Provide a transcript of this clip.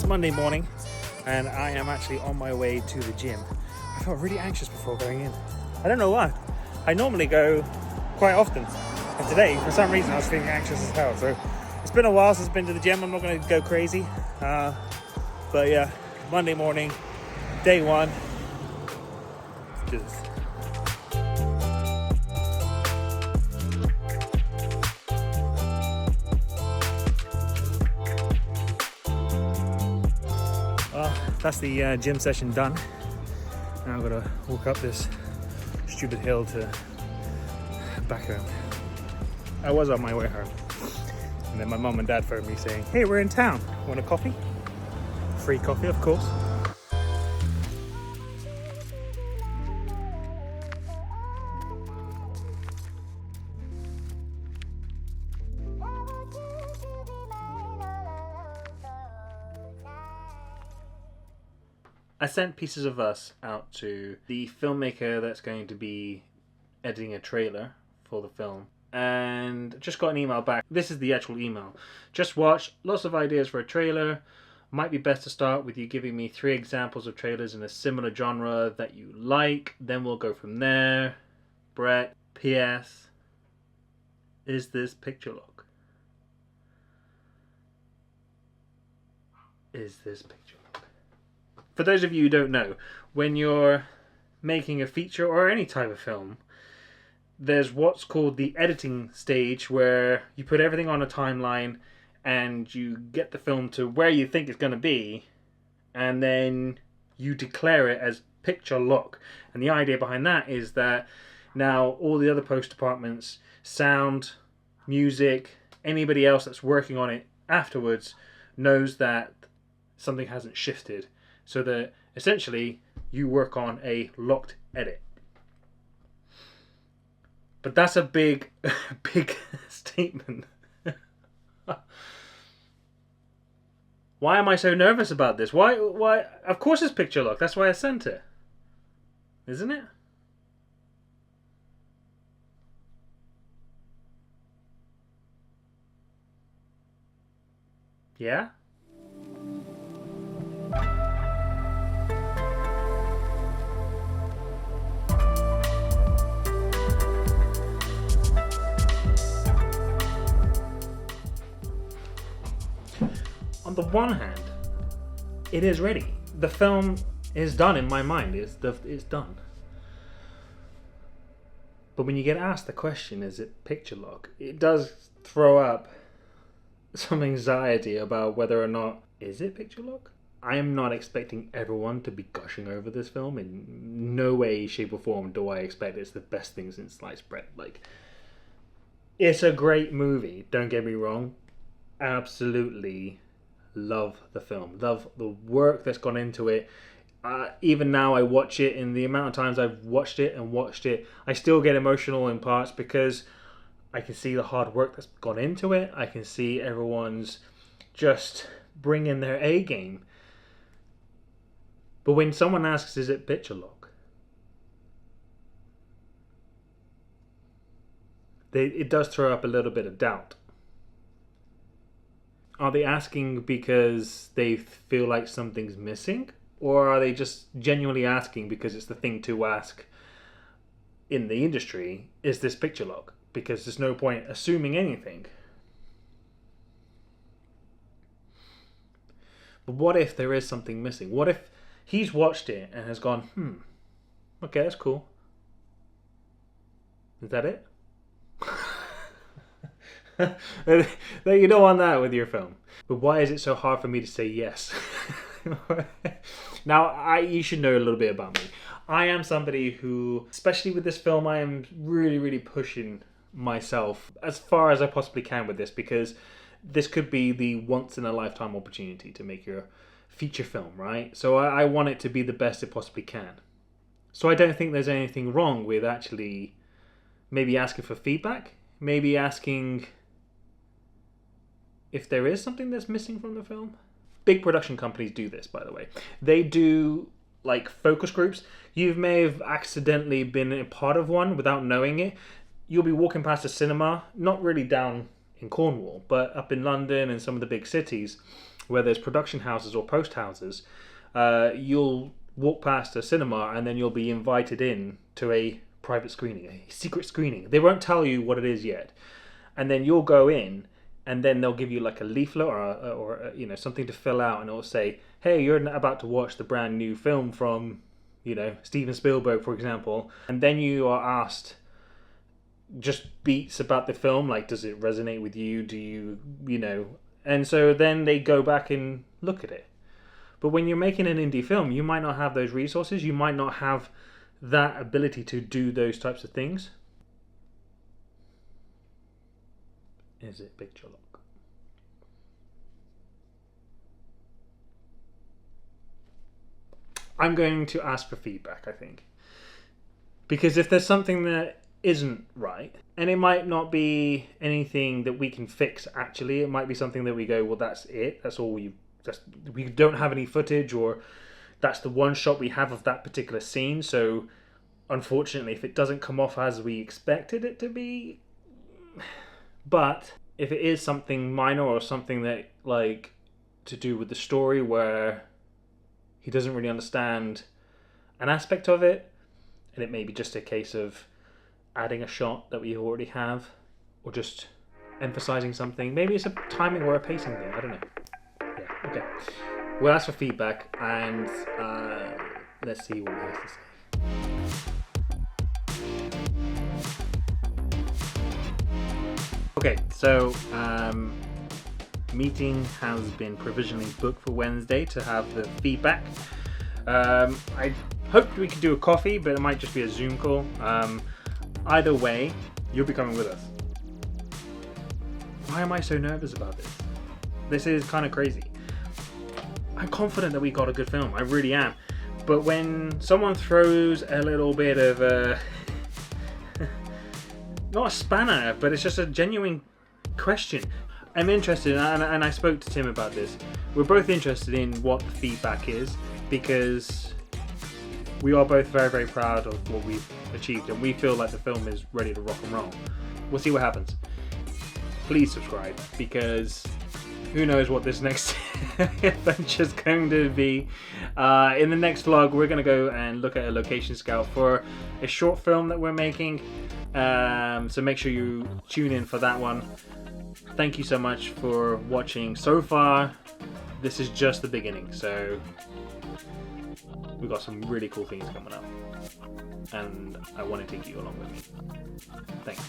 Monday morning and I am actually on my way to the gym. I felt really anxious before going in. I don't know why. I normally go quite often. And today, for some reason, I was feeling anxious as hell. So it's been a while since I've been to the gym. I'm not going to go crazy. But yeah, Monday morning, day one. Let's do this. That's the gym session done. Now I've got to walk up this stupid hill to back home. I was on my way home, and then my mum and dad phoned me saying, "Hey, we're in town. Want a coffee?" Free coffee, of course. I sent Pieces of Us out to the filmmaker that's going to be editing a trailer for the film, and just got an email back. This is the actual email. Just watched, lots of ideas for a trailer. Might be best to start with you giving me 3 examples of trailers in a similar genre that you like. Then we'll go from there. Brett, P.S. Is this picture look? Is this picture look? For those of you who don't know, when you're making a feature or any type of film, there's what's called the editing stage, where you put everything on a timeline and you get the film to where you think it's going to be, and then you declare it as picture look. And the idea behind that is that now all the other post departments, sound, music, anybody else that's working on it afterwards knows that something hasn't shifted. So that essentially you work on a locked edit. But that's a big statement. Why am I so nervous about this? Why? Of course it's picture lock. That's why I sent it. Isn't it? Yeah? On the one hand, it is ready. The film is done in my mind. It's done. But when you get asked the question, is it picture lock? It does throw up some anxiety about whether or not, is it picture lock? I am not expecting everyone to be gushing over this film. In no way, shape or form do I expect it's the best thing since sliced bread. Like, it's a great movie, don't get me wrong. Absolutely love the film, love the work that's gone into it. Even now I watch it, and the amount of times I've watched it, I still get emotional in parts because I can see the hard work that's gone into it. I can see everyone's just bringing their A game. But when someone asks, is it picture lock? It does throw up a little bit of doubt. Are they asking because they feel like something's missing? Or are they just genuinely asking because it's the thing to ask in the industry? Is this picture lock? Because there's no point assuming anything. But what if there is something missing? What if he's watched it and has gone, okay, that's cool. Is that it? You don't want that with your film. But why is it so hard for me to say yes? Now, you should know a little bit about me. I am somebody who, especially with this film, I am really, really pushing myself as far as I possibly can with this, because this could be the once-in-a-lifetime opportunity to make your feature film, right? So I want it to be the best it possibly can. So I don't think there's anything wrong with actually maybe asking for feedback, maybe asking if there is something that's missing from the film. Big production companies do this, by the way. They do like focus groups. You may have accidentally been a part of one without knowing it. You'll be walking past a cinema, not really down in Cornwall, but up in London and some of the big cities, where there's production houses or post houses, you'll walk past a cinema and then you'll be invited in to a private screening, a secret screening. They won't tell you what it is yet, and then you'll go in, and then they'll give you like a leaflet or something to fill out, and it'll say, "Hey, you're about to watch the brand new film from, Steven Spielberg, for example," and then you are asked just beats about the film, like does it resonate with you? Do you And so then they go back and look at it. But when you're making an indie film, you might not have those resources. You might not have that ability to do those types of things. Is it picture lock? I'm going to ask for feedback, I think. Because if there's something that isn't right, and it might not be anything that we can fix actually, it might be something that we go, well, that's it, that's all we don't have any footage, or that's the one shot we have of that particular scene, so unfortunately if it doesn't come off as we expected it to be. But if it is something minor or something that like to do with the story where he doesn't really understand an aspect of it, and it may be just a case of adding a shot that we already have, or just emphasizing something, maybe it's a timing or a pacing thing, I don't know. Yeah, okay. We'll ask for feedback, and let's see what he has to say. Okay, so meeting has been provisionally booked for Wednesday to have the feedback. I hoped we could do a coffee, but it might just be a Zoom call. Either way, you'll be coming with us. Why am I so nervous about this? This is kind of crazy. I'm confident that we got a good film, I really am. But when someone throws a little bit of a not a spanner, but it's just a genuine question. I'm interested, and I spoke to Tim about this. We're both interested in what the feedback is, because we are both very, very proud of what we've achieved, and we feel like the film is ready to rock and roll. We'll see what happens. Please subscribe, because who knows what this next adventure is going to be. In the next vlog, we're going to go and look at a location scout for a short film that we're making. So make sure you tune in for that one. Thank you so much for watching so far. This is just the beginning, so we've got some really cool things coming up, and I want to take you along with me. Thanks.